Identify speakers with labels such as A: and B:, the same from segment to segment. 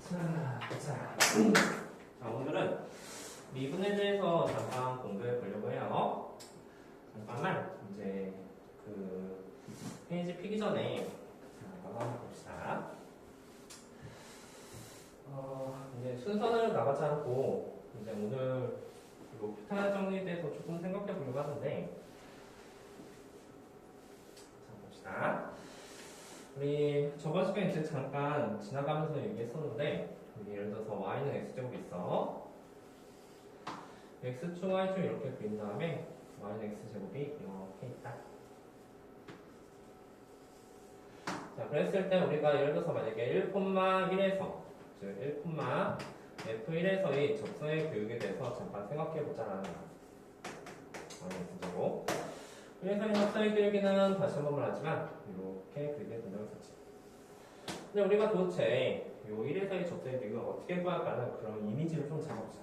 A: 자, 오늘은 미분에 대해서 잠깐 공부해 보려고 해요. 잠깐만, 이제 그 페이지 피기 전에 한번 봅시다. 이제 순서는 나가지 않고, 이제 오늘 로피타 정리에 대해서 조금 생각해 보려고 하는데, 자, 봅시다. 우리 저번 시간에 이제 잠깐 지나가면서 얘기했었는데, 예를 들어서 y는 x제곱이 있어. x축, y축 이렇게 그린 다음에 y는 x제곱이 이렇게 있다. 자, 그랬을 때 우리가 예를 들어서 만약에 1,1에서 즉 1,f1에서의 접선의 교육에 대해서 잠깐 생각해보자라는 거야. y는 x제곱. 1에서의 접선의 교육에는 다시 한 번 말하지만 이렇게 그리게 된다고 했었지. 근데 우리가 도대체 요 1에서의 접선의 비율을 어떻게 구할까는 그런 이미지를 좀 잡아보자.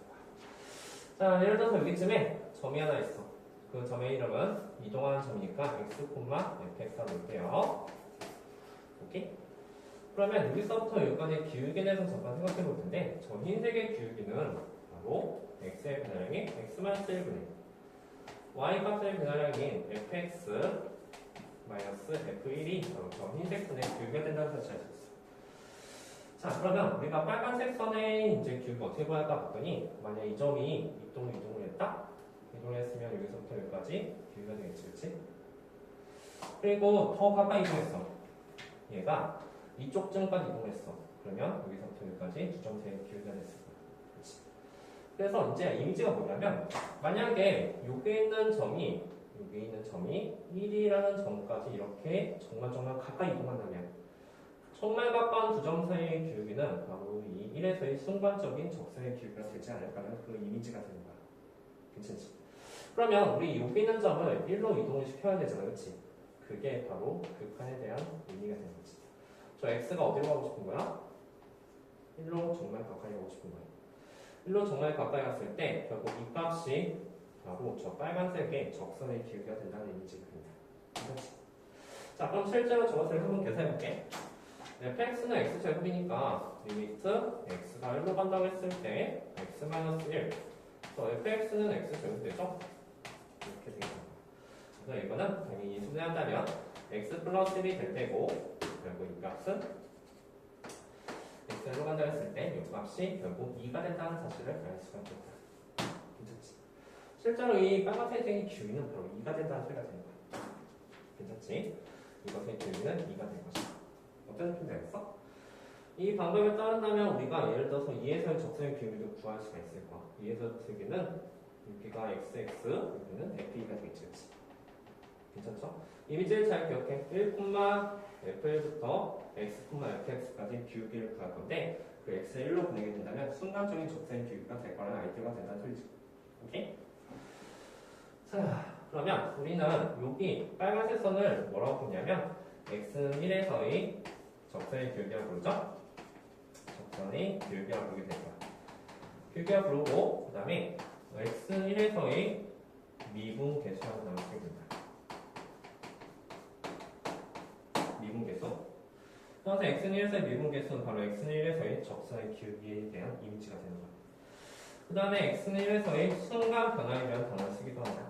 A: 자, 예를 들어서 여기쯤에 점이 하나 있어. 그 점의 이름은 이동하는 점이니까 x, fx라고 볼게요. 오케이? 그러면 여기서부터 여기까지 기울기에 대해서 잠깐 생각해 볼 텐데, 저 흰색의 기울기는 바로 x의 변화량이 x-1분의 y 값의 변화량인 fx f1이 바로 저 흰색 선의 기울기가 된다는 사실을 알 수 있어. 자, 그러면 우리가 빨간색 선의 이제 기울기 어떻게 구할까 봤더니, 만약 이 점이 이동을 했다? 이동을 했으면 여기서부터 여기까지 기울기가 되겠지, 그치? 그리고 더 가까이 이동했어. 얘가 이쪽쯤까지 이동했어. 그러면 여기서부터 여기까지 두 점 사이의 기울기가 됐을 거야. 그치? 그래서 이제 이미지가 뭐냐면, 만약에 여기에 있는 점이 1이라는 점까지 이렇게 정말 가까이 이동한다면, 정말 가까운 두 점 사이의 기울기는 바로 이 1에서의 순간적인 적선의 기울기가 되지 않을까라는 그 이미지가 되는 거야. 괜찮지? 그러면 우리 여기 있는 점을 1로 이동을 시켜야 되잖아, 그치? 그게 바로 극한에 대한 의미가 되는 거지. 저 x가 어디로 가고 싶은 거야? 1로 정말 가까이 가고 싶은 거야. 1로 정말 가까이 갔을 때 결국 이 값이 바로 저 빨간색의 적선의 기울기가 된다는 이미지가 됩니다. 괜찮지? 자, 그럼 실제로 저것을 한번 계산해볼게. fx는 x제곱이니까 리미트 x가 1로 간다고 했을 때 x-1 그래서 fx는 x제곱이 되죠? 이렇게 되겠습니다. 그래서 이거는 당연히 순회한다면 x 플러스 1이 될 때고, 결국 이 값은 x로 간다고 했을 때 이 값이 결국 2가 된다는 사실을 알 수가 있겠다. 괜찮지? 실제로 이 빨간색의 기울기는 바로 2가 된다는 소리가 되는 거야. 괜찮지? 이것의 기울기는 2가 된 것이다. 어떤 느낌 되겠어? 이 방법을 따른다면 우리가 예를 들어서 2에서의 적선의 기울기를 구할 수가 있을 거야. 2에서의 기울기는 여기가 xx, 여기는 f2가 되겠지. 괜찮죠? 이미지를 잘 기억해. 1,f1부터 x,fx까지 기울기를 구할 건데, 그 x를 1로 보내게 된다면 순간적인 적선의 기울기가 될 거라는 아이디어가 된다는 소리지. 오케이? 자, 그러면 우리는 여기 빨간색 선을 뭐라고 보냐면 x는 1에서의 적선의 기울기라고 부르죠? 적선의 기울기라고 부르게 될 거야. 기울기라 부르고, 그 다음에 x는 1에서의 미분 개수라고 나오게 된다. 미분 개수. 그래서 x는 1에서의 미분 개수는 바로 x는 1에서의 적선의 기울기에 대한 이미지가 되는 거야. 그 다음에 x는 1에서의 순간 변화율이라는 단어를 쓰기도 한다.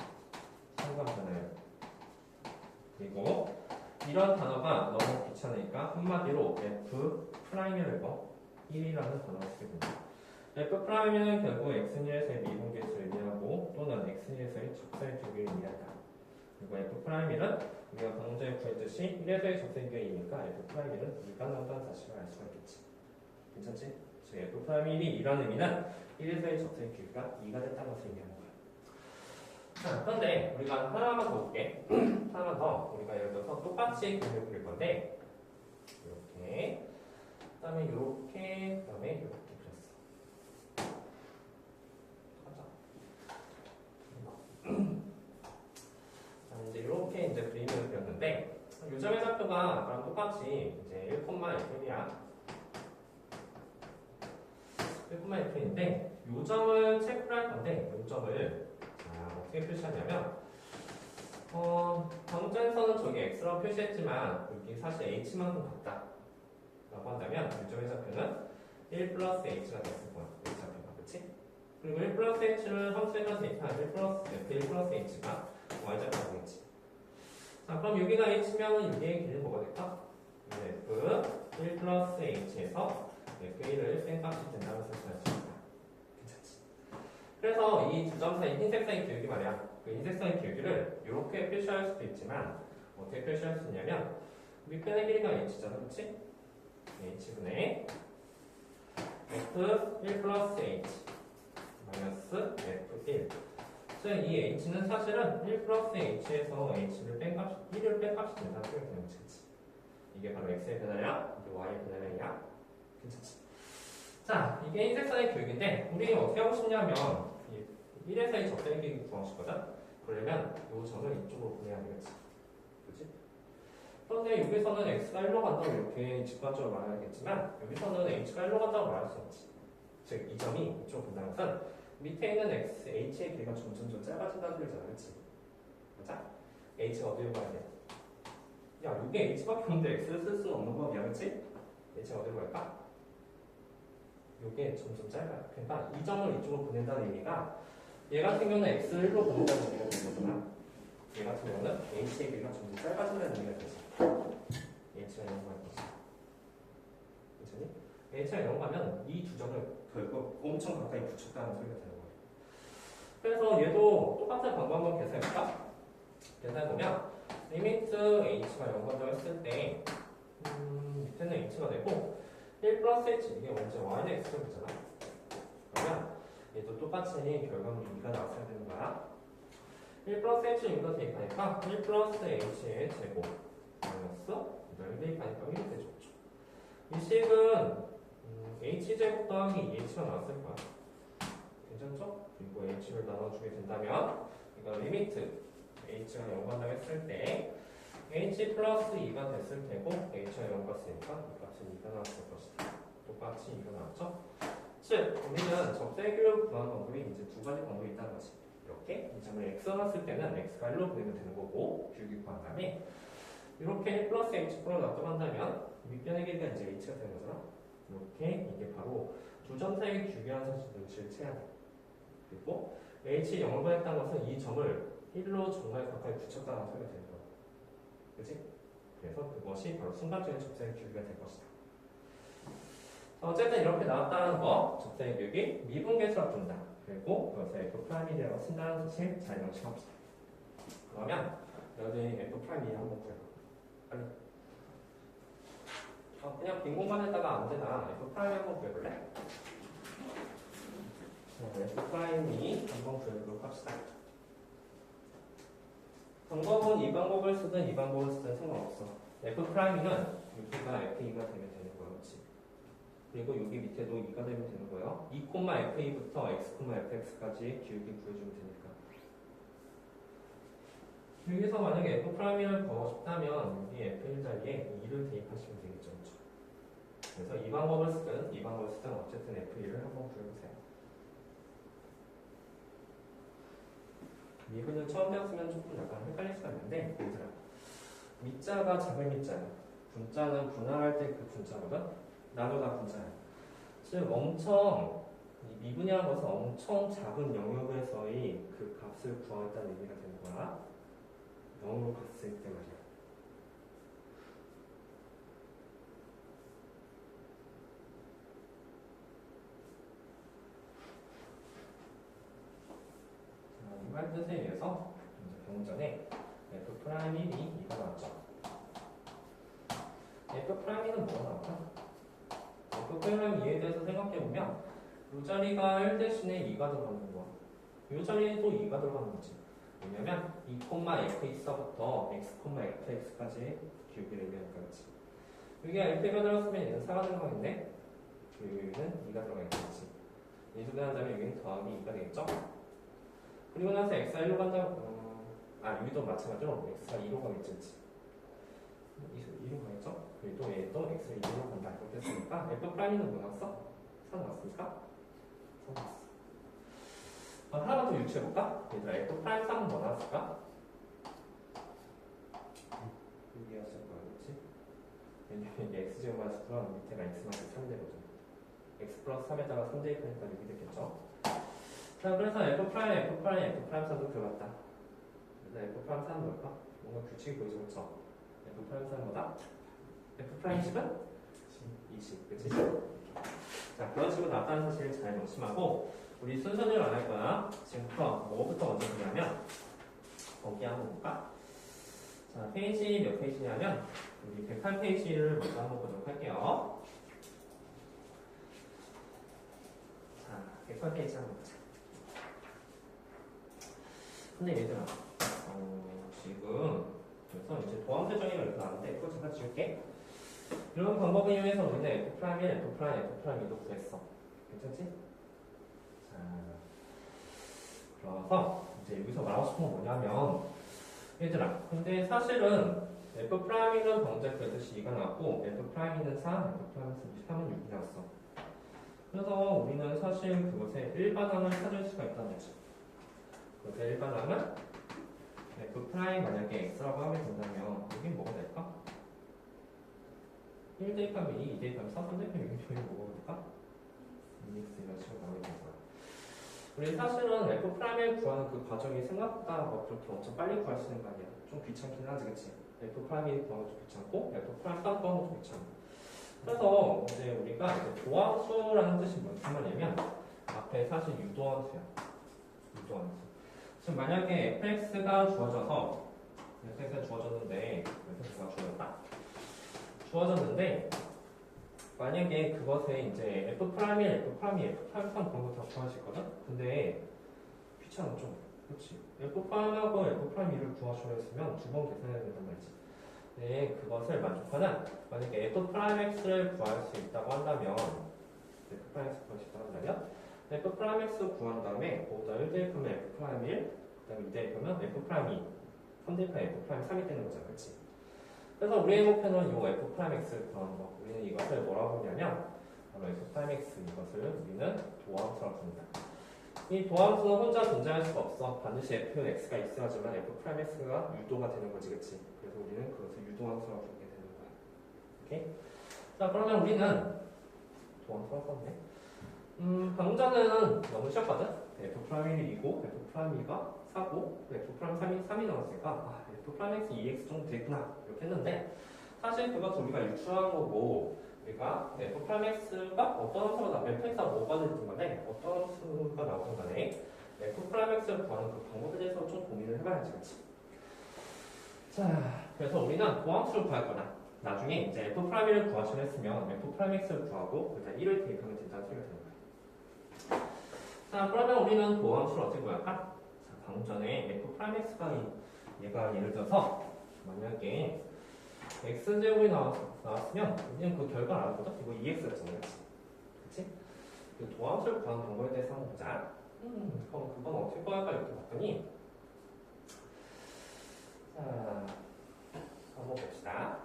A: 순간 변화율. 그리고 이런 단어가 너무 귀찮으니까 한마디로 F'이라는 거 1이라는 단어를 쓰게 됩니다. F'는 결국 X1에서의 미분계수를 의미하고 또는 X1에서의 적선의 기울기를 의미한다. 그리고 F'는 우리가 방금 전에 구했듯이 1에서의 적선의 기울기이니까 F'는 2가 나온다는 사실을 알 수가 있겠지. 괜찮지? 즉 F'이 2라는 의미는 1에서의 적선의 기울기가 2가 됐다는 것을 의미하는 거야. 자, 그런데 우리가 하나만 더 볼게. 하나만 더. 우리가 예를 들어서 똑같이 그림을 그릴 건데, 이렇게, 그 다음에 이렇게, 그 다음에 이렇게 그렸어. 자, 이제 이렇게 이제 그림을 그렸는데, 요점의 좌표가 아까랑 똑같이 이제 1,1이야. 1,1인데, 요점을 체크를 할 건데, 요점을 어떻게 표시하냐면, 방전에서는 저기 x라고 표시했지만 여기 사실 h만큼 같다 라고 한다면 요점의 좌표는 1 플러스 h가 됐을 거야. h 앞에가. 그치? 그리고 1 플러스 h를 함수에 따라서 대입하면 1 플러스 h가 y좌표가 되겠지. 자, 그럼 여기가 h면 여기의 길이는 뭐가 될까? f 1 플러스 h에서 f1을 뺀값이 된다는 설정을 했습니다. 괜찮지? 그래서 이 두 점 사이 흰색 사이 기울기 말이야. 그 흰색 사이 기울기를 이렇게 표시할 수도 있지만 어떻게 표시할 수 있냐면 밑변의 길이가 h잖아. 그치? h분의 f1 플러스 h 마이너스 f1. 즉, 이 h는 사실은 1 플러스 h에서 h를 뺀값, 1을 뺀값이 된다는 소리가 되는 거지. 이게 바로 x의 변화야, 이게 y의 변화야. 괜찮지? 자, 이게 흰색선의 교육인데 우리 어떻게 하고 싶냐면 1에서 2 적절히 교육을 구하고 싶거든? 그러려면 이 점을 이쪽으로 보내야 되겠지. 그치? 그런데 여기서는 x가 1로 간다고 이렇게 직관적으로 말해야겠지만 여기서는 h가 1로 간다고 말할 수 없지. 즉, 이 점이 이쪽으로 본다는 것은 밑에 있는 x, h의 길이가 점점 짧아진다는 소리잖아. 그치? 맞아? h가 어디로 가야 돼? 야, 이게 h밖에 없는데 x를 쓸 수는 없는 법이야. 그치? h가 어디로 갈까? 이게 점점 짧아요. 그러니까 이 점을 이쪽으로 보낸다는 의미가 얘 같은 경우는 x를 1로 보낸다는 의미가 되는 거구나. 얘 같은 경우는 h의 길이가 점점 짧아진다는 의미가 되지. h가 0가 갈 것이다. 괜찮니? h가 0 가면 이 두 점을 결국 엄청 가까이 붙였다는 소리가 되는 거예요. 그래서 얘도 똑같은 방법 한번 계산해볼까? 계산해보면 리미트 h가 0가 했을 때 밑에는 h가 되고 1 플러스 h 이게 먼저 y는 x제곱이잖아. 그러면 얘도 똑같이 결과물이 2가 나왔어야 되는 거야. 1 플러스 h는 2가 대입하니까 1 플러스 h의 제곱 마이너스 2를 대입하니까 1이 되죠. 이 식은 h제곱 더하기 2h가 나왔을 거야. 괜찮죠? 그리고 h를 나눠주게 된다면 이거 리미트 h가 0가 된다고 했을 때 h 플러스 2가 됐을 테고 h가 0가 됐으니까 이 값은 2가 나왔을 것이다. 똑같이 2가 나왔죠? 즉, 우리는 적대규를 구하는 방법이 이제 두 가지 방법이 있다는 거지. 이렇게 이 점을 x로 놨을 때는 x가 1로 보내면 되는 거고 규기 구한 다음에 이렇게 1 플러스 h 프로 놔둬간다면 밑변의 길이가 이제 h가 되는 거잖아. 이렇게 이게 바로 두 점 사이의 규기라는 사실을 눈치를 채야 돼. 그리고 h 0을 보냈다는 것은 이 점을 1로 정말 가까이 붙였다는 소리가 되는 거야. 그치? 그래서 그것이 바로 순간적인 적사의 규기가 될 것이다. 어쨌든 이렇게 나왔다는 거, 적사의 규기, 미분계수로 둔다. 그리고 그것을 F'이라고 쓴다는 사실 잘 명심합시다. 그러면 여기 F'이 한번 구해봐. 빨리. 그냥 빈 공간에다가 아무데나 F'이 한번 구해볼래? F'이 한번 구해보도록 합시다. 방법은 이 방법을 쓰든 이 방법을 쓰든 상관없어. F'는 여기가 F2가 되면 되는 거야. 그렇지? 그리고 여기 밑에도 2가 되면 되는 거예요. 2,FA부터 x, fx까지 기울기 구해주면 되니까. 여기서 만약에 F'을 구하고 싶다면 여기 F1 자리에 2를 대입하시면 되겠죠. 그렇죠? 그래서 이 방법을 쓰든 이 방법을 쓰든 어쨌든 F1을 한번 구해보세요. 미분을 처음 배웠으면 조금 약간 헷갈릴 수가 있는데 얘들아, 밑자가 작은 밑자야. 분자는 분할할 때 그 분자거든. 나누다 분자야. 즉 엄청 이 미분이라는 것은 엄청 작은 영역에서의 그 값을 구하겠다는 의미가 되는 거야. 0으로 갔을 때 말이야. 자, 이말 뜻에 의해서 방금 전에 F'이 2가 나왔죠. F'는 뭐가 나올까? F'랑 2에 대해서 생각해보면 이 자리가 1 대신에 2가 들어가는 거야. 이 자리에도 2가 들어가는 거지. 왜냐면 2,fx부터 x, fx까지 기울기를 얘기하니까 그렇지. 여기가 f가 들어갔으면 얘는 4가 들어가겠네. 여기는 2가 들어가겠지. 인수분 한다면 여기는 더하기 2가 되겠죠. 그리고 나서 x가 1로 간다고 여기도 마찬가지로 x가 2로 가겠지. 그렇지? 2로 가겠죠? 그리고 또 얘도 x를 2로 간다. 이렇게 했으니까 F'는 뭐 나왔어? 4 나왔습니까? 4 나왔어. 하나만 더 유추해볼까? 얘들아, F'는 뭐 나왔을까? 6이었을 거야, 그렇지? 왜냐면 이게 x제곱마이너스 9랑 밑에가 x 마이너스 3 되거든. x 플러스 3에다가 3 대입하니까 6이 됐겠죠. 자, 그래서 f 프라임 사도 들어갔다. 그래서 f 프라임 사는 뭘까? 뭔가 규칙이 보이죠, 그렇죠? f 프라임 사는 뭐다? f 프라임 10은 20, 그치? 자, 그런 식으로 나타나는 사실을 잘 명심하고 우리 순서대로 안 할 거야. 지금부터 뭐부터 먼저 보냐면 거기 한번 볼까? 자, 페이지 몇 페이지냐면 우리 108페이지를 먼저 한번 보도록 할게요. 자, 108페이지 한번 보자. 근데 얘들아, 지금 그래서 이제 도함 설정이가 이렇게 나왔는데 그거 잠깐 지울게. 이런 방법을 이용해서 우리는 F'1, F', F'2도 구했어. 괜찮지? 자, 그래서 이제 여기서 말하고 싶은 건 뭐냐면 얘들아, 근데 사실은 F'는 방금 그랬듯이 2가 나왔고 F'는 4, F'는 6이 나왔어. 그래서 우리는 사실 그것의 일반항을 찾을 수가 있다는 거지. 그것의 일반항은 F' 만약에 X라고 하게 된다면 여긴 뭐가 될까? 1 대입하면 2, 2 대입하면 3, 3 대입하면 6이 뭐가 될까? 2x 이런 식으로 나오게 된 거야. 우리 사실은 F'을 구하는 그 과정이 생각보다 뭐 그렇게 엄청 빨리 구할 수 있는 거 아니야. 좀 귀찮긴 하지, 그치? F'이 구하는 것도 귀찮고 F' 구하는 것도 귀찮고. 그래서 이제 우리가 이제 도함수라는 뜻이 무슨 말이냐면 앞에 사실 유도함수야. 유도함수. 지금 만약에 fx가 주어져서 fx가 주어졌는데 fx가 주어졌는데 만약에 그것에 이제 F'1, F'2 그런 거 다 구하시거든? 근데 귀찮아 좀. 그렇지? F'1하고 F'2를 구하시려 했으면 두 번 계산해야 된단 말이지. 네, 그것을 만족하는 만약에 F'X를 구할 수 있다고 한다면 F'X 구할 수 있다고 한다면 F'X 구한 다음에 거기다 1 대입하면 F'1 그 다음에 2 대입하면 F'2 3 대입하면 F'3이 되는 거잖아, 그렇지? 그래서 우리의 목표는 이 F'X를 구하는 거. 우리는 이것을 뭐라고 부르냐면 바로 F'X 이것을 우리는 도함수라고 부른다. 이 도함수는 혼자 존재할 수가 없어. 반드시 F'X가 있어야지만 F'X가 유도가 되는 거지, 그치? 그래서 우리는 그것을 유도함수라고 부르게 되는 거야. 오케이? 자, 그러면 우리는 도함수가 썼네. 방금 전에는 너무 쉬웠거든? F'1이 2고 F'2가 4고 F'3이 3이 나왔으니까 F'X 2x 정도 되구나 이렇게 했는데 사실 그것도 우리가 유추한 거고 우리가 F'X가 어떤 함수가 나오면 F'가 뭐가 됐든 간에 어떤 함수가 나오든 간에 F'X를 구하는 그 방법에 대해서 좀 고민을 해봐야지, 그치? 자, 그래서 우리는 도함수를 구할 거다. 나중에 이제 F'를 구하시려 했으면 F'X를 구하고 그다음 1을 대입하면 된다는 소리가 되는 거야. 자, 그러면 우리는 도함수를 어떻게 구할까? 자, 방금 전에 F'X가 얘가 예를 들어서 만약에 x제곱이 나왔으면 우리는 그 결과를 알았거든? 이거 2x였잖아, 그치? 그 도함수를 구하는 방법에 대해서 한번 보자. 그럼 그건 어떻게 구할까 이렇게 봤더니 자, 한번 봅시다.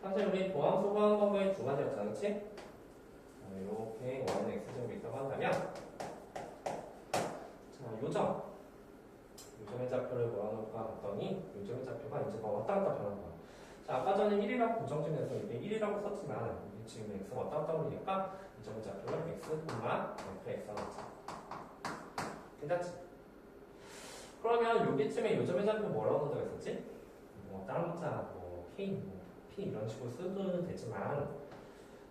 A: 사실 우리 도함수 구하는 방법이 두 가지였잖아, 그치? 이렇게 y는 x제곱이 있다고 한다면 자, 요점의 좌표를 뭐라놓을까 봤더니 요점의 좌표가 이제 막 왔다 갔다 변하는 거야. 자, 아까 전에 1이라고 고정중에서 이게 1이라고 썼지만 지금 x가 왔다 갔다 오니까 요점의 좌표를 x, fx라고 하자. 괜찮지? 그러면 여기쯤에 요점의 좌표 뭐라고 한다고 했었지? 뭐 다른 문자, 뭐 k, 뭐 p 이런 식으로 쓰도 되지만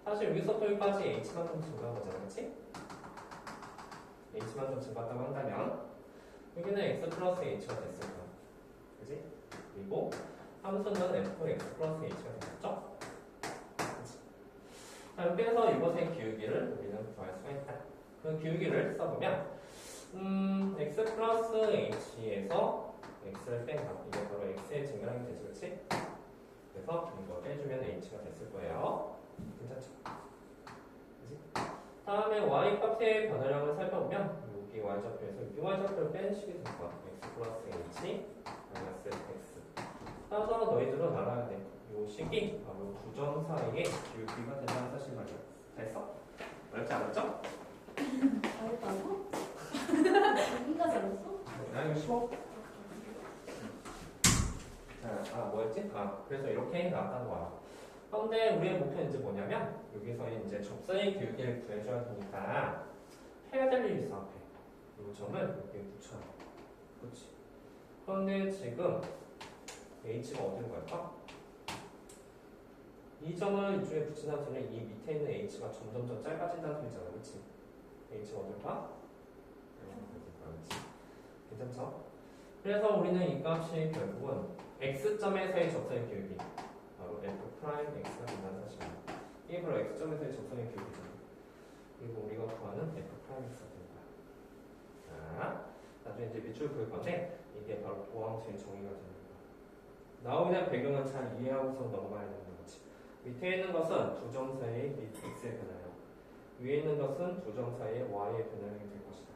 A: 사실 여기서부터 여기까지 h만 좀 증가한 거잖아, 그치? h만 좀 증가했다고 한다면 여기는 x 플러스 h가 됐을 거야, 그치? 그리고 함수는 fx 플러스 h가 되겠죠? 그치? 자, 이렇게 해서 이것의 기울기를 우리는 구할 수가 있다. 그 기울기를 써보면 x 플러스 h에서 x를 뺀다. 이게 바로 x의 증가량이 되지, 그치? 그래서 이거 빼주면 h가 됐을 거예요. 괜찮죠? 그치? 다음에 y 값의 변화량을 살펴보면 여기 y좌표에서 이 y좌표를 빼는 식이 될 거야. x 플러스 h 마이너스 x. 따라서 너희들은 알아야 돼. 이 식이 바로 두 점 사이의 기울기가 된다는 사실 말이야. 됐어? 어렵지 않았죠?
B: 잘했다고? 여기가 잘했어?
A: 나 이거 쉬워. 자, 뭐였지? 그래서 이렇게 나왔다는 거야. 그런데 우리의 목표는 이제 뭐냐면 여기서 이제 접선의 기울기를 구해줘야 되니까 해야 될 일이 있어 앞에. 이 점을 여기에 붙여요. 그렇지? 그런데 지금 h가 어디로 갈까? 이 점을 이쪽에 붙인다는 소리는 이 밑에 있는 h가 점점점 짧아진다는 소리잖아. 그렇지? h가 어디로 가? 그렇지? 괜찮죠? 그래서 우리는 이 값이 결국은 x점에서의 접선의 기울기 바로 f'x가 된다는 사실입니다. 이게 바로 x점에서의 접선의 기울기잖아. 그리고 우리가 구하는 f'x가 되는 거야. 자, 나중에 이제 밑줄 그을 건데 이게 바로 도함수의 정의가 되는 거야. 나오기 전 배경을 잘 이해하고서 넘어가야 되는 거지. 밑에 있는 것은 두 점 사이의 x의 변화요. 위에 있는 것은 두 점 사이의 y의 변화량이 될 것이다.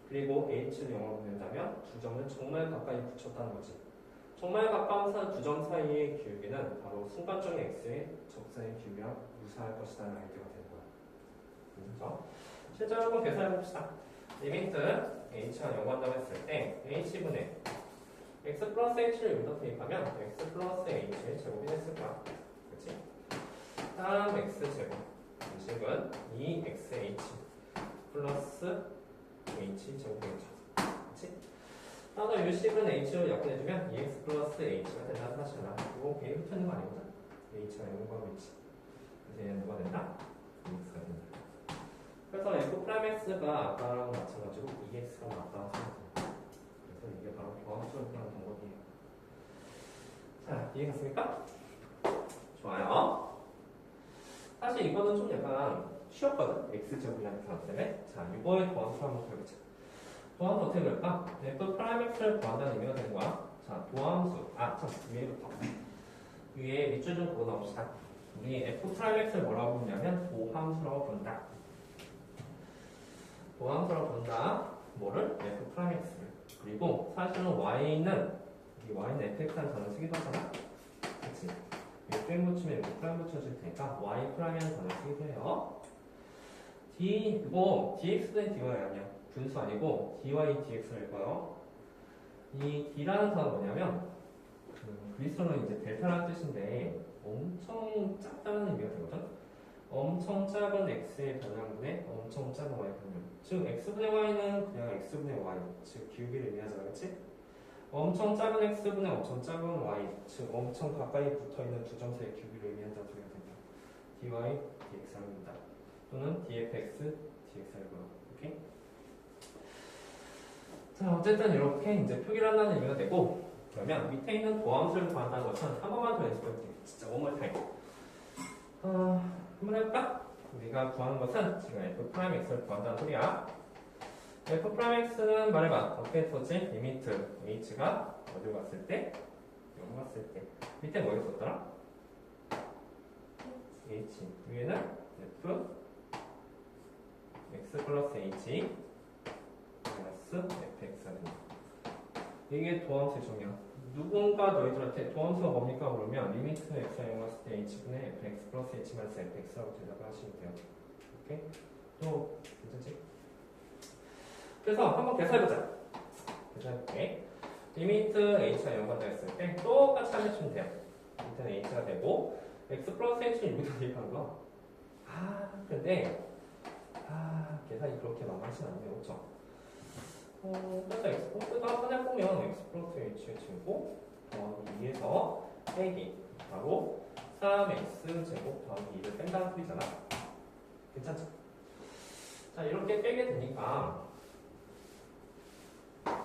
A: 그리고 h를 영어로 낸다면 두 점을 정말 가까이 붙였다는 거지. 정말 가까운 두 점 사이의 기울기는 바로 순간적인 x의 접선의 기울기랑 유사할 것이다 라는 아이디어가 되는 거야. 그렇죠? 실제로 한번 계산해 봅시다. 리미트 h가 0 한다고 했을 때 h분의 x 플러스 h를 여기다 대입하면 x 플러스 h의 제곱이 됐을 거야. 그렇지? 다음 x제곱 이식은 2xh 플러스 h 제곱이겠죠. 그렇지? 따라서 유식은 h로 약분해주면 2x 플러스 h가 된다는 사실을 알고 괜히 붙여있는 거 아니거든? h가 0과 있지. 그래서 얘는 누가 된다? 2x가 된다. 그래서 f'x가 아까랑 마찬가지로 2x가 맞다고 생각합니다. 그래서 이게 바로 도함수를 구하는 방법이에요. 자, 이해갔습니까? 좋아요. 사실 이거는 좀 약간 쉬웠거든? x제곱이라는 표현 때문에. 자, 이거의 도함수 한번 구해보자. 도함수 어떻게 그럴까? f'x를 구한다는 의미가 되는 거야. 자, 도함수. 위에부터. 위에 밑줄 좀 그거 넣읍시다. 우리 f'x를 뭐라고 부르냐면 도함수라고 부른다. 도함수라고 부른다. 뭐를? f'x를. 그리고 사실은 y는 이 y는 fx라는 단어 쓰기도 하잖아. 그치? 이쪽에 붙이면 이렇게 프라임 붙여줄 테니까 y 프라임이라는 단어 쓰기도 해요. 이거 dx는 dy가 아니야. 분수 아니고 dy dx를 읽어요. 이 d라는 단어 뭐냐면 그리스어는 이제 델타라는 뜻인데 엄청 작다는 의미가 되거든. 엄청 작은 x의 변형분의 엄청 작은 y 변형. 즉 x분의 y는 그냥 x분의 y, 즉 기울기를 의미하잖아, 그렇지? 엄청 작은 x분의 엄청 작은 y, 즉 엄청 가까이 붙어있는 두 점 사이의 기울기를 의미한다는 소리가 된다. dy dx입니다. 또는 dfx dx이고요. 오케이? 자, 어쨌든 이렇게 이제 표기를 한다는 의미가 되고, 그러면 밑에 있는 도함수를 구한다는 것은 한 번만 더 연습해볼게요. 진짜 one more time. 한번 해볼까? 우리가 구하는 것은 지금 f'x를 구한다는 소리야. f'x는 말해봐. 어떻게 썼지? 리미트 h가 어디로 갔을 때? 여기 갔을 때. 밑에 뭐 있었더라? h. 위에는 f x 플러스 h 마이너스 fx가 됩니다. 이게 도함수의 정의야. 누군가 너희들한테 도함수가 뭡니까? 그러면 리미트 x가 0 갔을 때 h분의 fx 플러스 h 마이너스 fx라고 대답을 하시면 돼요. 오케이? 또 괜찮지? 그래서 한번 계산해보자. 계산해볼게. 리미트 h가 0 간다 했을 때 똑같이 하면 돼요. 일단 h가 되고 x 플러스 h는 여기다 대입하는 거야. 근데 계산이 그렇게 만만치 않네요. 그렇죠? 그래서 x 플러스가 한번 해보면 x 플러스 h의 제곱 더하기 2에서 빼기 바로 3x 제곱 더하기 2를 뺀다는 소리잖아. 괜찮죠? 자, 이렇게 빼게 되니까 자,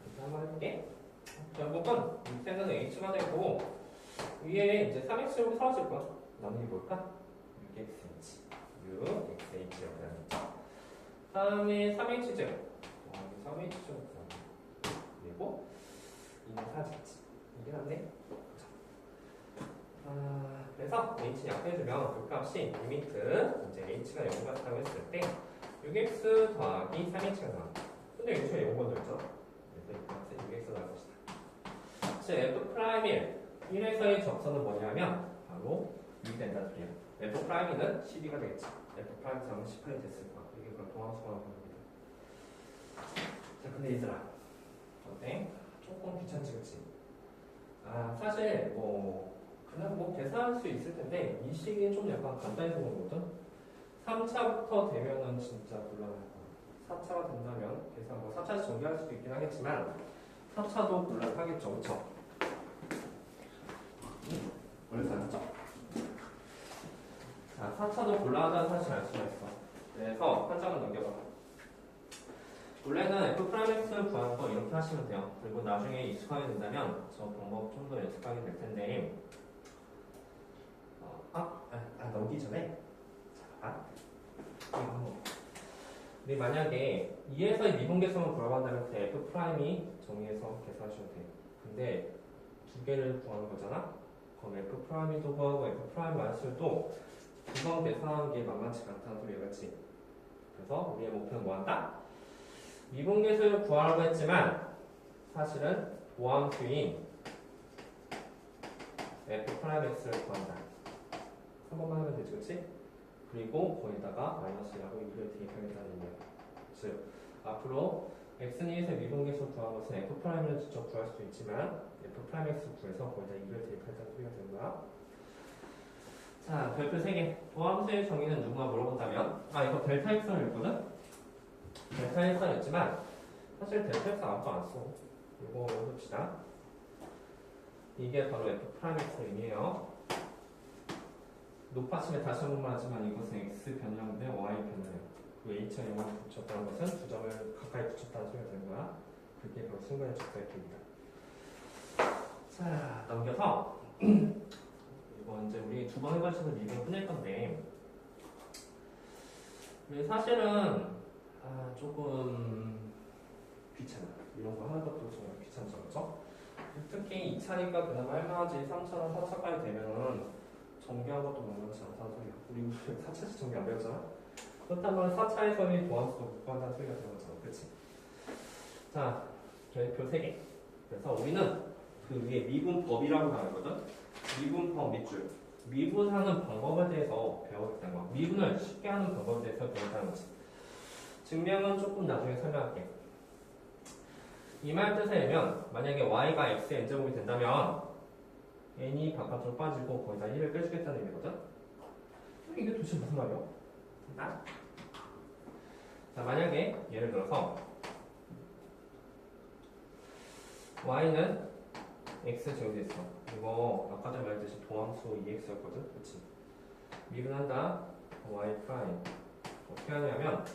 A: 계산 한번 해볼게. 결국은 밑에는 h가 되고 위에 이제 3x제곱이 사라질 거야. 남은 게 뭘까? 6xh 6xh라고 해야겠죠. 다음에 3h제곱 3h제곱 그리고 2는 사라지겠지. 이게 낫네. 그래서 h 약분해주면 그 값이 리미트 이제 h가 0 같다고 했을 때 6x 더하기 3h가 나와. 근데 h가 0 건드렸죠. 그래서 이 값은 6x 나올 것이다. 즉 f'1 1에서의 접선은 뭐냐면 바로 6이 된다는 소리야. f'2는 12가 되겠지. f'3은 18이 됐을 거야. 이게 그럼 도함수가 나오는 겁니다. 자, 근데 얘들아 어때? 조금 귀찮지, 그치? 사실 그냥 계산할 수 있을 텐데 이 시기엔 좀 약간 간단해서 그런 거거든. 3차부터 되면은 진짜 곤란할 거야. 4차가 된다면 계산 4차에서 정리할 수도 있긴 하겠지만 4차도 곤란하겠죠, 그렇죠? 원래 잘했죠? 자, 4차도 곤란하다는 사실 알 수가 있어. 그래서 한 장을 넘겨봐. 원래는 F'X를 구하는 거 이렇게 하시면 돼요. 그리고 나중에 익숙하게 된다면 저 방법 좀 더 연습하게 될 텐데 넘기 전에 자, 우리 만약에 2에서의 미분계수만 구하한다면 F'이 정의해서 계산하셔도 돼요. 근데 두 개를 구하는 거잖아? 그럼 F'도 구하고 F'-도 두 번 계산하는 게 만만치가 않다는 소리야, 그렇지? 그래서 우리의 목표는 뭐한다? 미분계수를 구하라고 했지만 사실은 도함수인 F'X를 구한다. 한 번만 하면 되지, 그렇지? 그리고 거기다가 마이너스라고 2를 대입하겠다는 얘기야. 즉, 앞으로 X2에서 미분계수 구한 것은 F'를 직접 구할 수도 있지만 F'X 구해서 거기다 2를 대입하겠다는 소리가 되는 거야. 자, 별표 3개. 도함수의 정의는 누가 물어본다면 이거 델타 X를 읽거든? 델타 X를 읽지만 사실 델타 X 아무도 안 써. 이거 해봅시다. 이게 바로 F'X의 의미예요. 높아침에 다시 한 번만 하지만 이것은 X 변형 대 Y 변형. 그 H와 0을 붙였다는 것은 두 점을 가까이 붙였다는 소리가 되는 거야. 그게 바로 순간의 적사의 길이다. 자, 넘겨서 이거 이제 우리 두 번 해가지고 미분을 끝낼 건데 사실은 조금 귀찮아. 이런 거 하는 것도 정말 귀찮죠, 그렇죠? 특히 2차니까 그나마 할만하지 3차나 4차까지 되면은 정비한 것도 만만치 않다는 소리야. 우리 4차에서 정비 안 배웠잖아? 그렇다면 4차에서는 도함수도 못 구한다는 소리가 되는 거잖아, 그렇지? 자, 별표 3개. 그래서 우리는 그 위에 미분법이라고 하거든? 미분법 밑줄. 미분하는 방법에 대해서 배우겠다는 거야. 미분을 쉽게 하는 방법에 대해서 배우겠다는 거지. 증명은 조금 나중에 설명할게. 이 말 뜻에 의하면 만약에 y가 x의 n제곱이 된다면 n이 바깥으로 빠지고 거기다 1을 빼주겠다는 의미거든? 이게 도대체 무슨 말이야? 자, 만약에 예를 들어서 y는 x제곱이 있어. 이거 아까 전에 말했듯이 도함수 2x였거든? 그치? 미분한다 y 프라임 어떻게 하냐면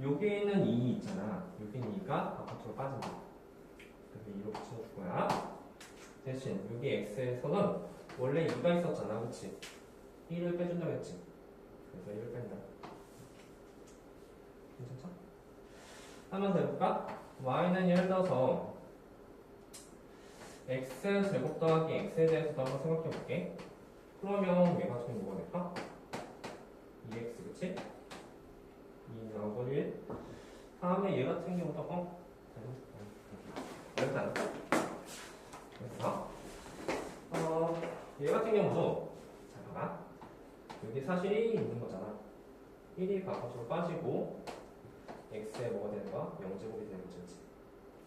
A: 여기 있는 2 있잖아. 여기 있는 2가 바깥으로 빠진다. 그래서 2로 붙여줄 거야. 대신 여기 x에서는 원래 2가 있었잖아, 그치? 1을 빼준다고 했지? 그래서 1을 뺀다. 괜찮죠? 한번 더 해볼까? y는 예를 들어서 x제곱 더하기 x에 대해서도 한번 생각해볼게. 그러면 얘가 저기 뭐가 될까? 2x, 그치? 2 나오고 1. 다음에 얘 같은 경우도 일단 그래서 얘 같은 경우도 자 봐봐. 여기 사실 1이 있는 거잖아. 1이 바깥으로 빠지고 x에 뭐가 되는 거야? 0제곱이 되는 거지.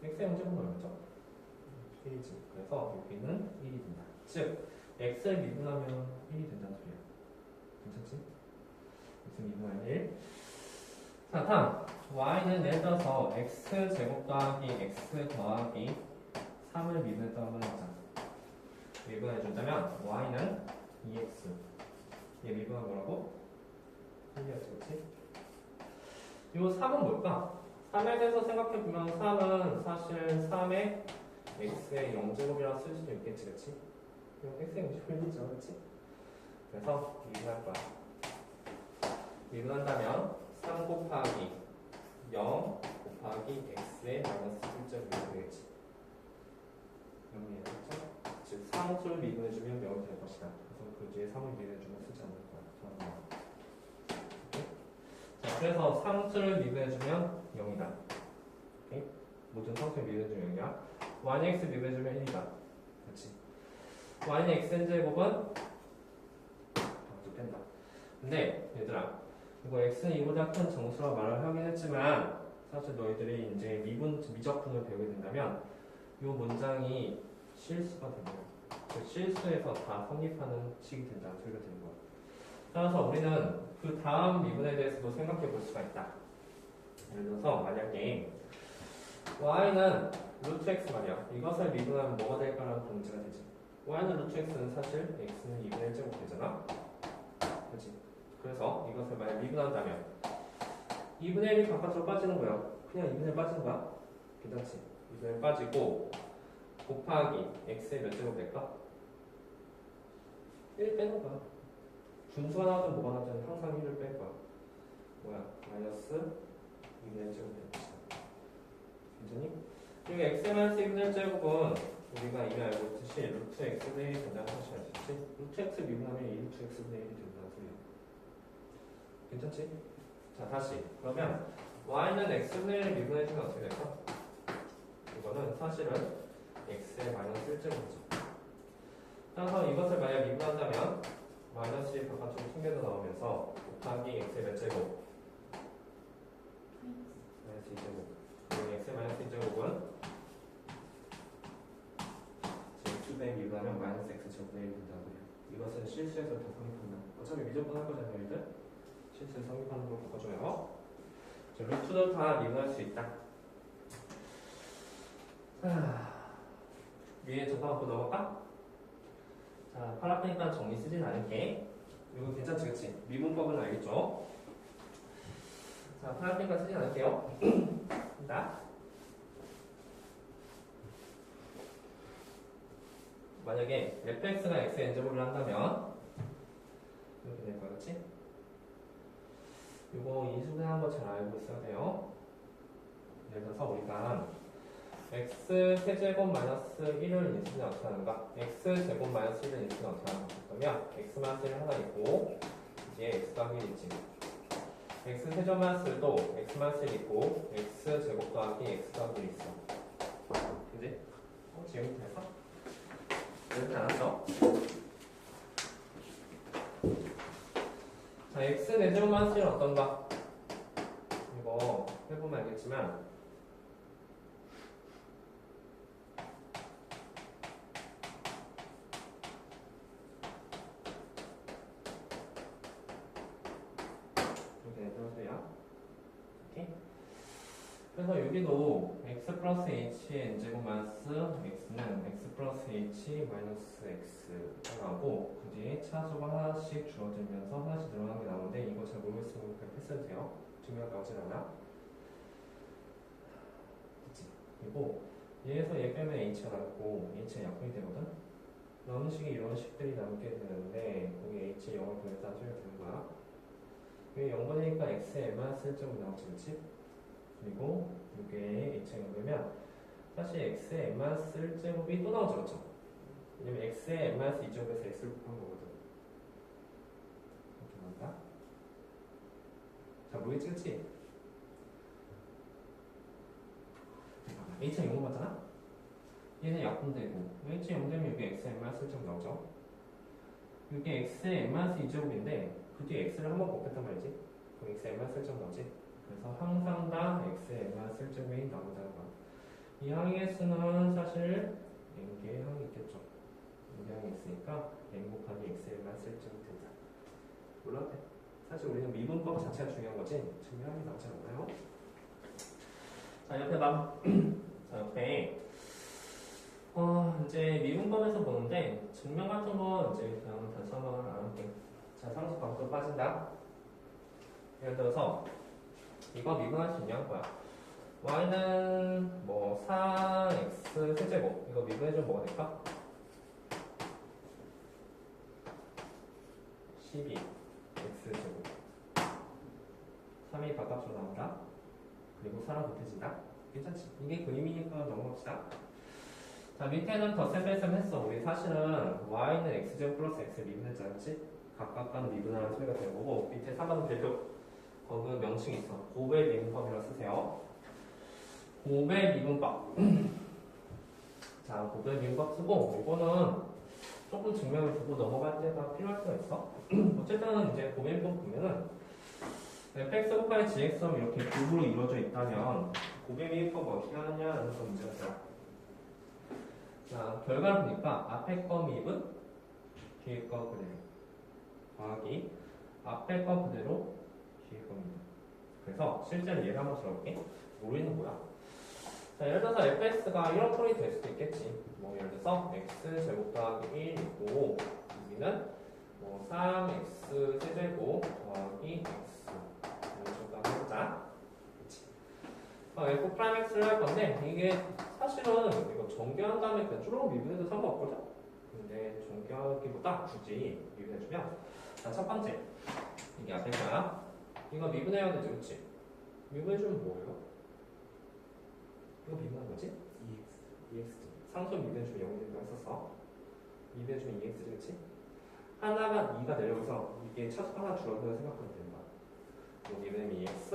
A: x의 0제곱은 얼마죠? 1이지. 그래서 여기는 1이 된다. 즉 x를 미분하면 1이 된다는 소리야. 괜찮지? x 미분하면 1. 자, 다음 y는 예를 들어서 x제곱 더하기 x 더하기 3을 미분했다고 한번 해보자. 미분해준다면 y는 2x 얘 미분한 거라고? 1이었지, 그치? 이 3은 뭘까? 3에 대해서 생각해보면 3은 사실 3에 x의 0제곱이라고 쓸 수도 있겠지, 그치? x의 0제곱이죠, 그치? 그래서 미분할 거야. 미분한다면 3 곱하기 0 곱하기 x의 마이너스 1.1이 되겠지. 0이 되겠죠? 즉 상수를 미분해주면 0이 될 것이다. 그래서 그 뒤에 3을 미분해주면 쓰지 않을 거야. 자, 그래서 상수를 미분해주면 0이다. 오케이? 모든 상수를 미분해주면 0이야. y는 x 미분해주면 1이다. 그렇지? y는 x제곱은 뺀다. 근데 얘들아 이거 x는 이보다 큰 정수라고 말을 하긴 했지만 사실 너희들이 이제 미적분을 배우게 된다면 이 문장이 실수가 되는 거야. 그 실수에서 다 성립하는 식이 된다는 소리가 되는 거야. 따라서 우리는 그 다음 미분에 대해서도 생각해 볼 수가 있다. 예를 들어서 만약에 y는 루트 x 말이야. 이것을 미분하면 뭐가 될까라는 문제가 되지. y는 루트 x는 사실 x는 2분의 1제곱 되잖아. 그렇지? 그래서 이것을 만약 미분한다면 2분의 1이 바깥으로 빠지는 거야. 그냥 2분의 1 빠지는 거야. 괜찮지? 2분의 1 빠지고 곱하기 x의 몇 제곱 될까? 1 빼는 거야. 분수가 나오든 뭐가 나오든 항상 1을 뺄 거야. 뭐야? 마이너스 2분의 1 제곱 될 것이다. 괜찮니? 여기 x-2분의 1 제곱은 우리가 이미 알고 있듯이 루트 x분의 1이 된다는 사실 알수 있지? 루트 x 미분하면 2 루트 x분의 1이 된다는 소리야. 괜찮지? 자, 다시. 그러면 y는 x분의 1을 미분해주면 어떻게 될까? 이거는 사실은 x의 마이너스 1제곱이죠. 따라서 이것을 만약 미분한다면 마이너스 1 바깥으로 튕겨져 나오면서 곱하기 x의 몇 제곱? 마이너스 2제곱. x의 마이너스 2제곱은 x분의 미분하면 마이너스 x제곱분의 1이 된다고요. 이것은 실수에서 다 성립한다. 어차피 미적분 할 거잖아요, 얘들. 실수에 성립하는 걸 바꿔줘요. 자, 루트도 다 미분할 수 있다. 위에 적어갖고 넘어가? 자, 팔 아프니까 정리 쓰진 않을게. 이거 괜찮지, 그치? 미분법은 알겠죠? 자, 팔 아프니까 쓰진 않을게요. 자, 만약에 fx가 x의 n제곱을 한다면 이렇게 될 거야, 그치? 이거 인수분해한 거 잘 알고 있어야 돼요. 예를 들어서 우리가 x 세제곱 마이너스 1을 인수분해 어떻게 하는가? x 제곱 마이너스 1을 인수분해 어떻게 하는가? 그러면 x 마이너스 1 하나 있고 이제 x 더하기 1 있지. x 세제곱 마이너스 1도 x 마이너스 1 있고 x 제곱 더하기 x 더하기 1 있어. 그지? 지금 됐어? 이렇게 알았죠? 자, x 4제곱 마이너스 1은 어떤가? 이거 해보면 알겠지만 이렇게 해보세요. 오케이? 그래서 여기도 x 플러스 h의 n제곱 마이너스 x는 x 플러스 h 마이너스 x가 나오고 그 뒤에 차수가 하나씩 줄어들면서 하나씩 늘어나는 게 나오는데 이거 잘 모르겠으면 그냥 패스해도 돼요. 중요한 게 나오진 않아. 그치? 그리고 얘에서 얘 빼면 h가 남고 h가 약분이 되거든? 나오는 식이 이런 식들이 남게 되는데 거기 h 0을 보냈다는 소리가 되는 거야. 여기 0분이니까 x의 n마이너스 1제곱 나오지, 그치? 그리고 이게 h가 0이면 사실 x의 n-1제곱이 또 나오죠, 그렇죠? 왜냐면 x의 n-2제곱에서 x를 곱한 거거든. 이렇게 나온다. 자, 모르겠지, 그치? h가 0을 맞잖아? 얘는 약분되고 h가 0 되면 여기 x의 n-1제곱 나오죠? 이게 x의 n-2제곱인데 그 뒤에 x를 한번 곱했단 말이지. 그럼 x의 n-1제곱 나오지? 그래서 항상 다 x의 n-1제곱이 나온다는 거야. 이 항의 수는 사실 n개의 항이 있겠죠. n개항이 있으니까 n 곱하기 x의 n-1제곱 된다. 몰라도 돼. 사실 우리는 미분법 자체가 중요한 거지 증명이 나오지 않아요. 자, 옆에 봐. 자, 옆에 이제 미분법에서 보는데 증명 같은 거 이제 그냥 단순한 안 할게. 자, 상수 밖으로 빠진다. 예를 들어서 이거 미분할 수 있냐는 거야. y는 뭐 4x 세제곱 이거 미분해주면 뭐가 될까? 12 x제곱 3이 바깥으로 나온다. 그리고 4랑 곱해진다. 괜찮지? 이게 그림이니까 넘어갑시다. 자, 밑에는 더 셈뺄셈 했어. 우리 사실은 y는 x제곱 플러스 x를 미분했잖아, 그치? 각각과는 미분하는 소리가 되는 거고 밑에 4번은 대표 거기 명칭이 있어. 고배 미분법이라고 쓰세요. 고배 미분법. 자, 고배 미분법 쓰고 이거는 조금 증명을 두고 넘어갈 때가 필요할 때가 있어. 어쨌든 이제 고배 미분법 보면은 fx 곱하기 gx는 이렇게 곱으로 이루어져 있다면 고배 미분법 어떻게 하느냐는 그 문제가 있어. 자, 결과를 보니까 앞에 거 미분, 뒤에 거 그대로. 더하기 앞에 거 그대로, 뒤에 거 미분. 그래서 실제로 예를 한번 들어볼게. 우리는 뭐야? 자, 예를 들어서 fx가 이런 꼴이 될 수도 있겠지. 뭐 예를 들어서 x 제곱 더하기 1 있고 여기는 뭐 3x 세제곱 더하기 x 이런 식으로 한번 해보자. 그치? f 프라임 x를 할 건데 이게 사실은 이거 전개한 다음에 그냥 쭈르륵 미분해도 상관없거든? 근데 전개하기보다 굳이 미분해주면 자, 첫 번째 이게 앞에 거야. 이거 미분해야 되지, 그치? 미분해주면 뭐예요? 이거 미분한 거지? EX. 상수 미분해주면 0이 된다고 했었어. 미분해주면 EX지, 그치? 하나가 2가 내려오서 이게 차수 하나 줄어드는 생각하면 되는 거야. 이거 미분하면 EX.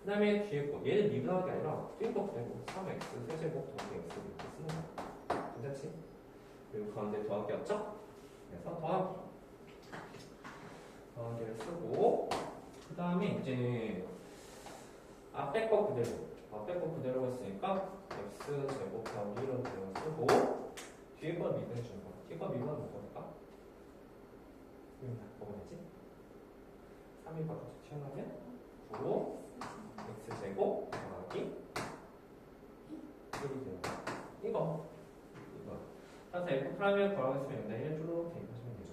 A: 그 다음에 뒤에 거. 얘는 미분하는 게 아니라 뒤에 거 그대로 3X 세제곱 더하기 X 이렇게 쓰는 거야. 괜찮지? 그리고 가운데 더하기였죠? 그래서 더하기를 쓰고 그 다음에 이제 앞에 거 그대로 했으니까 x 제곱 더하기 1은 그대로 쓰고 뒤에 걸 미분해 주는 거야. 뒤에 거 미분은 뭐니까? 뭐가 되지? 3이 바깥으로 튀어나오면 9 x 제곱 더하기 1이 되는 거야. 이거 그래서 f 프라임을 걸어가겠으면 여기다 1 줄로 대입하시면 되죠.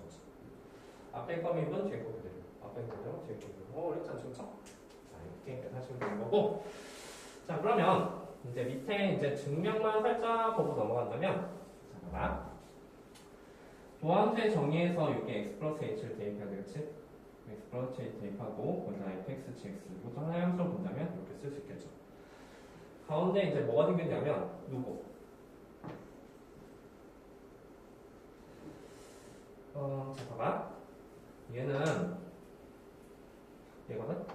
A: 앞에 거 미분 뒤에 거 그대로, 앞에 거 그대로 뒤에 거 그대로. 어렵지 않죠? 자, 이렇게 하시면 되는 거고. 자, 그러면 이제 밑에 이제 증명만 살짝 보고 넘어간다면, 자, 봐봐. 도함수의 정의에서 여기 x 플러스 h를 대입해야 되겠지? x 플러스 h 대입하고 거기다 fx, gx 이것도 하나의 함수로 본다면 이렇게 쓸 수 있겠죠. 가운데 이제 뭐가 생겼냐면 누구? 자, 봐봐. 얘는 얘거든?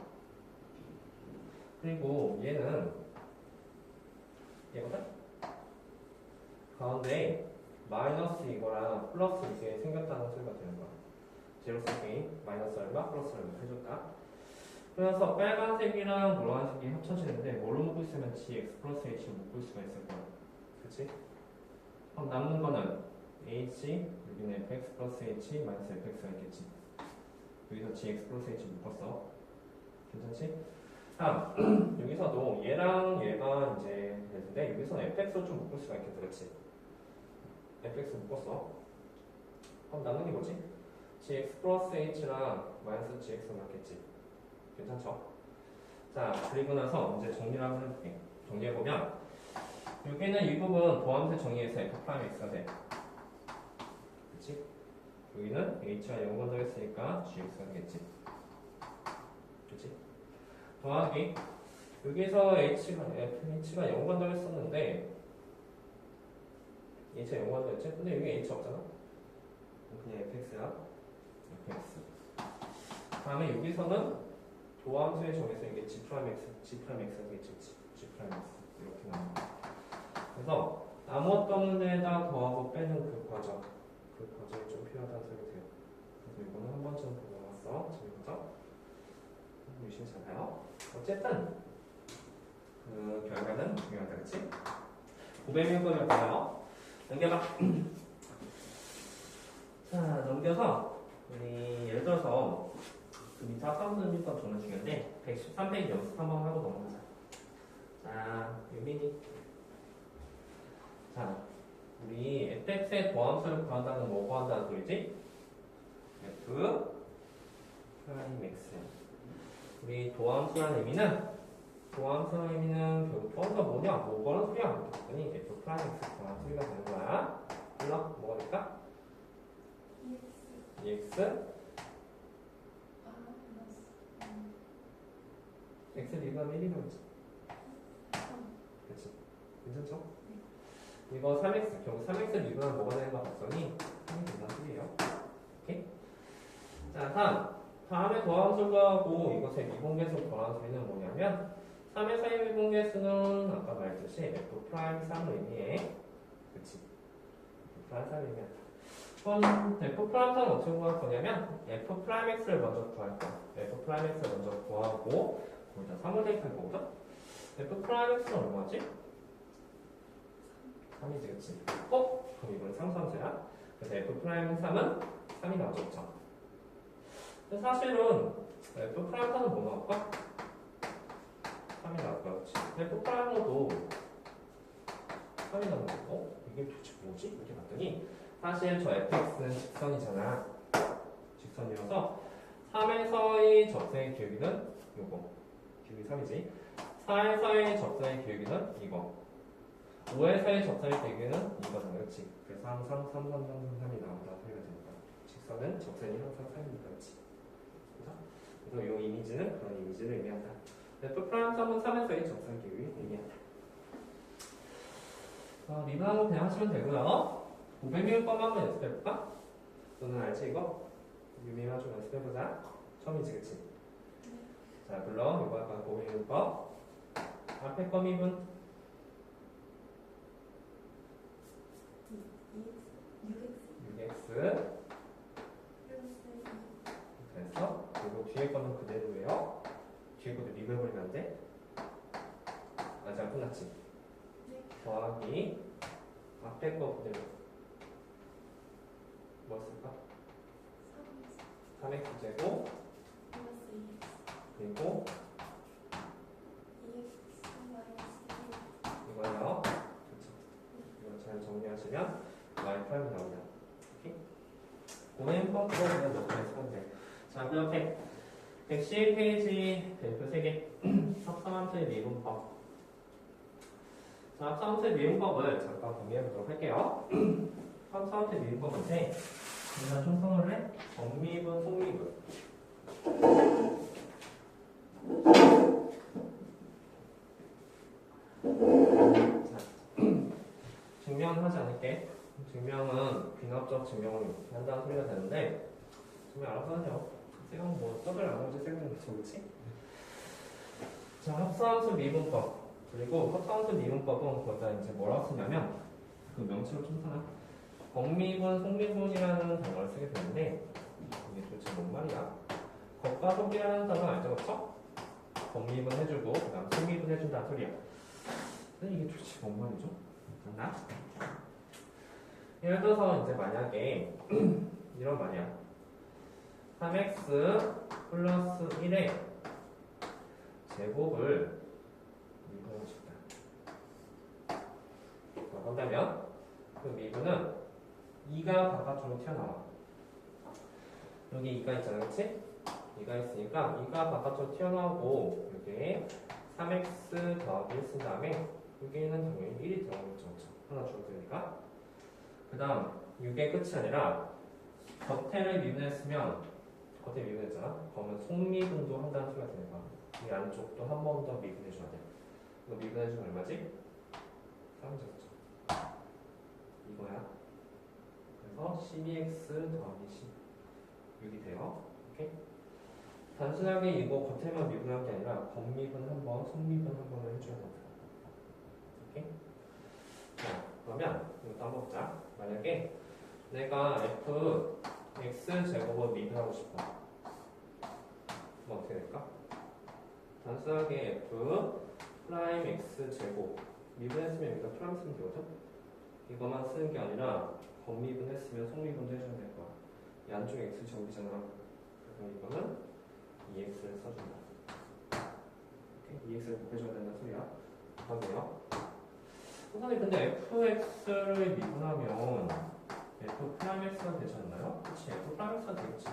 A: 그리고 얘는 얘거든? 가운데 마이너스 이거랑 플러스 이게 생겼다는 소리가 되는 거야. 제로스 게임 마이너스 얼마 플러스 얼마 해줬다. 그래서 빨간색이랑 노란색이 합쳐지는데 뭘로 묶고 있으면 gx 플러스 h로 묶을 수가 있을 거야. 그치? 그럼 남는 거는 h 여기는 fx 플러스 h 마이너스 fx가 있겠지. 여기서 gx 플러스 h 묶었어. 괜찮지? 다음 여기서도 얘랑 얘가 이제 되는데 여기서는 fx로 좀 묶을 수가 있겠다. 그렇지? fx 묶었어. 그럼 남는 게 뭐지? gx 플러스 h랑 마이너스 gx가 맞겠지. 괜찮죠? 자, 그리고 나서 이제 정리를 한번 해볼게. 정리해보면 여기는 이 부분 도함수 정의에서 f 프라임 x가 돼. 그치? 여기는 h가 0번 더했으니까 gx가 되겠지. 그치? 더하기 여기서 h가 0번 더했었는데 h가 0번 더했지? 근데 여기 h 없잖아? 그냥 fx야. fx. 다음에 여기서는 도함수의 정의에서 이게 g 프라임 x가 되겠지. g 프라임 x 이렇게 나옵니다. 그래서 아무것도 없는 데에다 더하고 빼는 그 과정이 좀 필요하다는 소리가 돼요. 그래서 이거는 한 번쯤 보고 나왔어. 재밌죠? 유심 잘 봐요. 어쨌든 그 결과는 중요하다, 그치? 900명까지 볼까요? 넘겨봐. 자, 넘겨서 우리 예를 들어서 그 밑에 합산분 밀법 정말 중요한데 113페이지 연습 한번 하고 넘어가자. 자, 유민이. 자, 우리 fx의 도함수를 구한다는 뭐 구한다는 소리지? f 프라임 x. 우리 도함수라는 의미는 결국 도함수가 뭐냐? 뭐 거는 소리야? 그랬더니 f 프라임 x 구하는 소리가 되는 거야. 불러? 뭐가 될까? EX x 미분하면 1이 나오지. 그치? 괜찮죠? 이거 3x, 결국 3x 미분하면 뭐가 되는가 봤더니 3이 된다는 소리예요. 오케이? 자, 다음에 도함수하고 이것의 미분계수 구하는 소리는 뭐냐면 3에서의 미분계수는 아까 말했듯이 f 프라임 3을 의미해. 그치? f 프라임 3을 의미한다. 그럼 f 프라임 3은 어떻게 구할 거냐면 f 프라임 x를 먼저 구할 거야. f 프라임 x를 먼저 구하고 거기다 3을 대입할 거거든? f 프라임 x는 얼마지? 3이지, 그치? F'3은 3이 나오죠. 근데 사실은 F'3은 뭐 나올까? 3이 나올 거야. 그렇지? F''도 3이 나오는 거. 이게 도대체 뭐지? 이렇게 봤더니 사실 저 fx는 직선이잖아. 직선이어서 3에서의 접선의 기울기는 요거. 기울기 3이지. 4에서의 접선의 기울기는 이거. 5에서의 접선의 기울기는 이거잖아. 그렇지? 그래서 항상 3, 3, 3, 3, 3이 나온다 소리가 됩니다. 직선은 접선이 항상 3입니다. 그렇지? 그래서 이 이미지는 그런 이미지를 의미한다. F'3은 3에서의 접선 기울기 의미한다. 미분하고 그냥 하시면 되고요. 500미분법 한번 연습해볼까? 너는 알지 이거? 유미만 좀 연습해보자. 처음이지 그치? 자 불러 이거 아까 500미분법 앞에 거 미분 6x 그래서 그리고 뒤에 거는 그대로예요. 뒤에 것도 미분해버리면 안 돼? 아직 안 끝났지? 더하기 앞에 거 그대로 뭐 쓸까? 3x제곱 그리고 이거요. 그쵸? 이거 잘 정리하시면 y 프라임이 나옵니다. 오케이? 고행법 그거 그냥 넣고 해서 돼. 자, 그 옆에 110페이지 별표 3개 합성함수의 미분법. 자, 합성함수의 미분법을 잠깐 공유해 보도록 할게요. 합성함수의 미분법인데 일단 총성을 해. 정미분, 속미분. 자, 증명은 하지 않을게. 증명은 비납적 증명을 이렇게 한다는 소리가 되는데 증명 알아서 하죠. 쌤은 뭐 써들 안 하지 쌤은 좋지? 자, 합성함수 미분법. 그리고 합성함수 미분법은 거기다 이제 뭐라고 쓰냐면 그 명칭을 좀 정미분, 속미분이라는 단어를 쓰게 되는데 이게 도대체 뭔 말이야? 겉과 속이라는 단어 알죠? 그쵸? 정미분 해주고 그 다음 속미분 해준다는 소리야. 근데 이게 도대체 뭔 말이죠? 맞나? 예를 들어서 이제 만약에 이런 말이야. 3x 플러스 1의 제곱을 미분하고 싶다. 그런다면 그 미분은 2가 바깥으로 튀어나와. 여기 2가 있잖아, 그치? 2가 있으니까 2가 바깥으로 튀어나오고 여기에 3x 더하기 1 쓴 다음에 여기에는 당연히 1이 들어가겠죠. 하나 줄어드니까. 그 다음 6의 끝이 아니라 겉에를 미분했으면 겉에 미분했잖아. 그러면 속미분도 한다는 소리가 되는 거야. 이 안쪽도 한 번 더 미분해줘야 돼. 이거 미분해주면 얼마지? 3죠. 이거야. 그래서 12x 더하기 16이 돼요. 오케이? 단순하게 이거 겉에만 미분한 게 아니라 겉미분 한 번, 속미분 한 번을 해줘야 된다. 오케이? 자, 그러면 이것도 한번 보자. 만약에 내가 fx 제곱을 미분하고 싶어. 그럼 어떻게 될까? 단순하게 f 프라임 x 제곱 미분했으면 여기다 프라임 쓰면 되거든? 이거만 쓰는 게 아니라 겉미분했으면 속미분도 해줘야 될 거야. 이 안쪽 x 제곱이잖아. 그래서 이거는 2x를 써준다. 오케이? 2x를 곱해줘야 된다는 소리야. 그러네요. 선생님 근데 fx를 미분하면 f 프라임 x가 되지 않나요? 그치, f 프라임 x가 되겠지.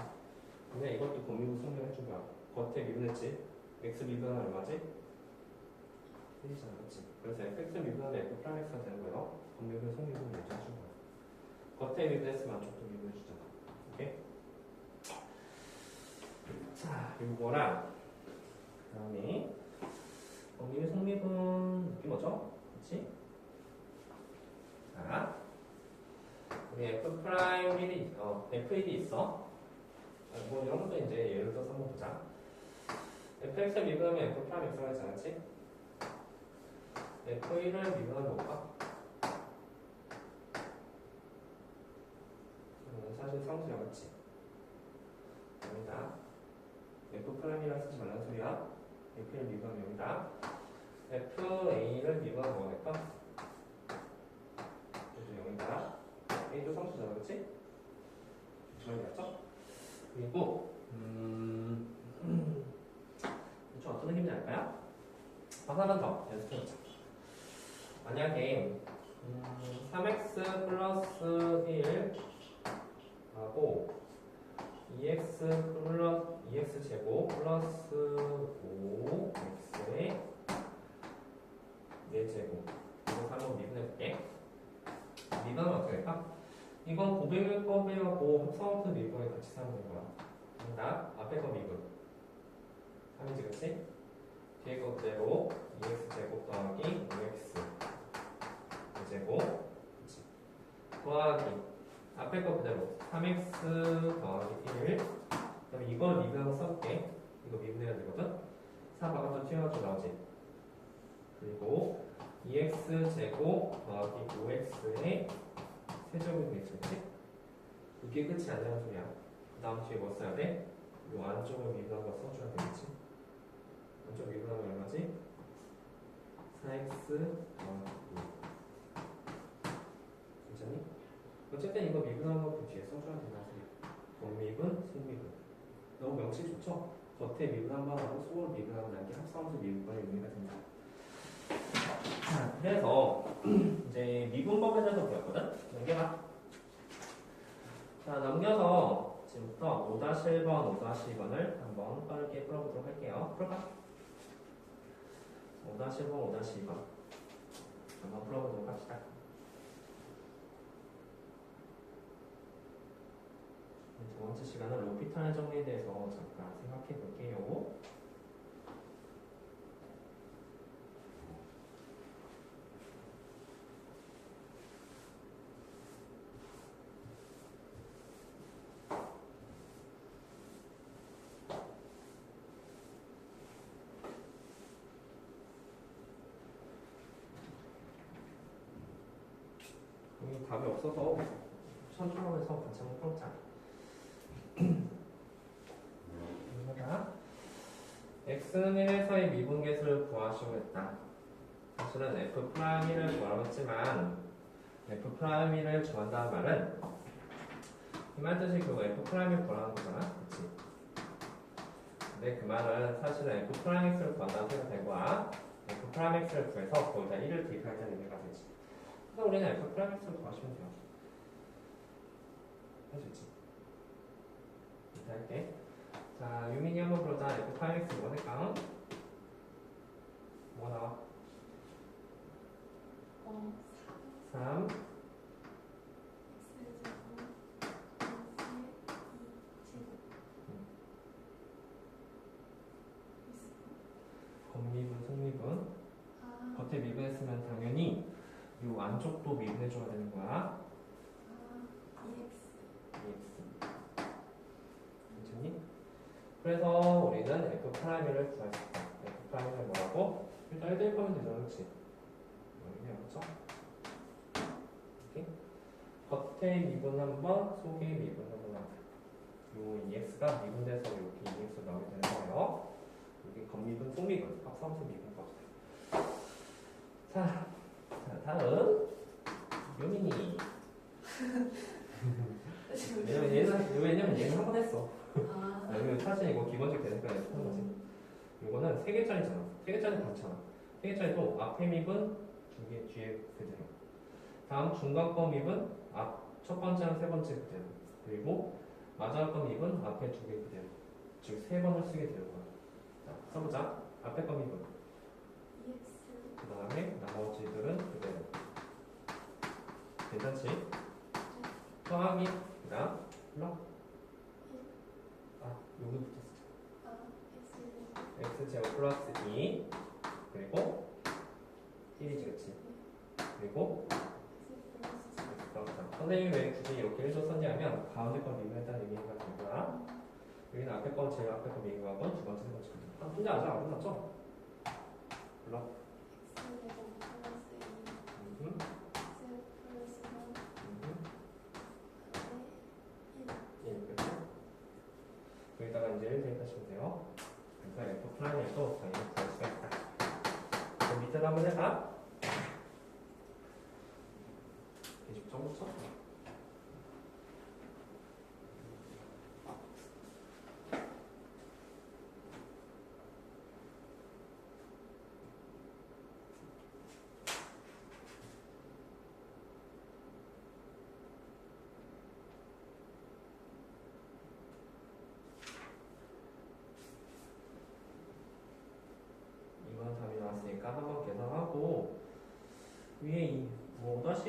A: 근데 이것도 겉미분 속미분 해준 거야. 겉에 미분했지. x 미분은 얼마지? 1이잖아, 그치? 그래서 fx 미분하면 f 프라임 x가 되는 거예요. 겉미분 속미분 얘기해준 거야. 겉에 미분했으면 안쪽도 미분해주잖아. 오케이? 자, 요거랑 그 다음에 겉미분 속미분 이게 뭐죠? 그치? 자, 우리 f 프라임 1이 f1이 있어. 뭐 이런 것도 이제 예를 들어서 한번 보자. fx를 미분하면 f 프라임 x가 되지 않았지? f1을 미분하면 뭘까? 사실 상수야, 그치? 여기다 f 프라임이라 쓰지 말라는 소리야. f를 미분하면 여기다 fa를 미분하면 뭐가 될까? 여기다 A도 상수잖아, 그치? 좋아졌죠? 그리고 좀 어떤 느낌인지 알까요? 하나만 더 연습해보자. 만약에 3x 플러스 1 하고 2x 제곱 플러스 5x의 4제곱 이거 한번 미분해볼게. 미분하면 어떻게 될까? 이건 고배밀법하고 합성함수 미분에 같이 사용하는 거야. 나 앞에 거 미분 3이지 그치? 뒤에 거 그대로 2x 제곱 더하기 5x 제곱 그치? 더하기 앞에 거 그대로 3x 더하기 1 그다음에 이걸 미분해서 써볼게. 이거 미분해야 되거든? 4 바깥으로 튀어나와서 나오지. 그리고 2x 제곱 더하기 5x의 세제곱이 되겠지? 이게 끝이 아니라는 소리야. 그 다음 뒤에 뭐 써야 돼? 이 안쪽을 미분한 거 써줘야 되겠지? 안쪽 미분하면 얼마지? 4x 더하기 5 괜찮니? 어쨌든 이거 미분한 거 그 뒤에 써줘야 된다는 소리야. 겉미분, 속미분 너무 명치 좋죠? 겉에 미분 한 번 하고 속으로 미분 한 번 하는 게 합성함수 미분과의 의미가 된다. 자, 그래서 이제 미분법에 대해서 배웠거든? 넘겨봐. 자, 넘겨서 지금부터 5-1번, 5-2번을 한번 빠르게 풀어보도록 할게요. 풀어봐. 5-1번, 5-2번 한번 풀어보도록 합시다. 두 번째 시간은 로피탈 정리에 대해서 잠깐 생각해 볼게요. 답이 없어서 천천히해서 같이 한번 풀어보자. 이거다. x는 1에서의 미분계수를 구하시고 했다. 사실은 f'1을 구하라고 했지만 f'1을 구한다는 말은 이 말 뜻이 그거 f'1을 구하라는 거잖아. 그치? 근데 그 말은 사실은 f'x를 구한다는 소리가 될 거야. f'x를 구해서 거기다 1을 대입하자는 의미가 되지. 그래서 우리는 f'x를 구하시면 돼요. 할 수 있지. 이렇게 할게. 자, 유민이 한번 그러자. f'(x) 뭐가 될까? 뭐가 나와? 3 겉미분, 속미분 겉에 미분했으면 당연히 이 안쪽도 미분해줘야 되는 거야. 괜찮니? 그래서 우리는 f'1을 구할 수 있다. f'을 뭐라고? 일단 1 대입하면 되잖아, 그치? 여기 맞죠? 이렇게 겉에 미분 한번, 속에 미분 한번 하자. 요 2x가 미분돼서 이렇게 2x 나오게 되는 거예요. 여기 겉미분, 속미분, 합성수 미분 거죠. 자, 다음 요민이. 왜냐면 얘는 한 번 했어. 왜냐면 사실 이거 기본적 되니까 연습한 거지. 이거는 3개짜리잖아. 3개짜리 많잖아. 3개짜리도 앞에 미분, 뒤에 그대로. 다음 중간 거 미분, 첫 번째랑 세 번째 그대로. 그리고 마지막 거 미분, 앞에 2개 그대로. 즉 3번을 쓰게 되는 거야. 자, 써보자. 앞에 거 미분. 그 다음에 나머지들은 그대로. 괜찮지? 더하기. 그 다음, 불러. 여기 붙었어. x제곱 플러스 2 그리고 1이지 그치? 그리고 선생님이 왜 굳이 이렇게 1조 썼냐면 가운데 건 미분했다는 의미가 되고요. 여기는 앞에 건 제일 앞에 건 미분하고 두 번째 세 번째 건 혼자 아직 안 끝났죠? 불러. 여기다가 이제 1 대입하시면 돼요. 그래서 f'1에도 당연히 구할 수가 있다. 그럼 밑에다 한번 해봐. 계속 점붙여.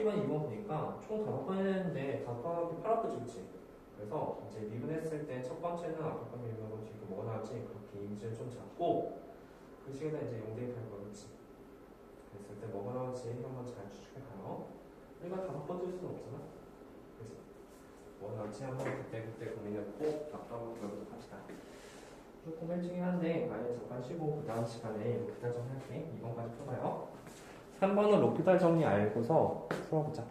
A: P1, 2번 보니까 총 5번 했는데 5번 8합부지 그치? 그래서 이제 미분했을 때 첫 번째는 앞에 거 미분하고 뒤에 거 뭐가 나올지 그렇게 이미지를 좀 잡고 그 시간에 이제 0대입할 거겠지. 그랬을 때 뭐가 나올지 한번 잘 추측해 가요. 우리가 5번 뜰 수는 없잖아. 그치? 뭐 나올지 한번 그때 고민해보고 답도 들어보도록 합시다. 조금 일찍이긴 한데 아예 잠깐 쉬고 그 다음 시간에 로피탈 정리 할게. 2번까지 풀어봐요. 3번은 로피탈 정리 알고서 풀어보자.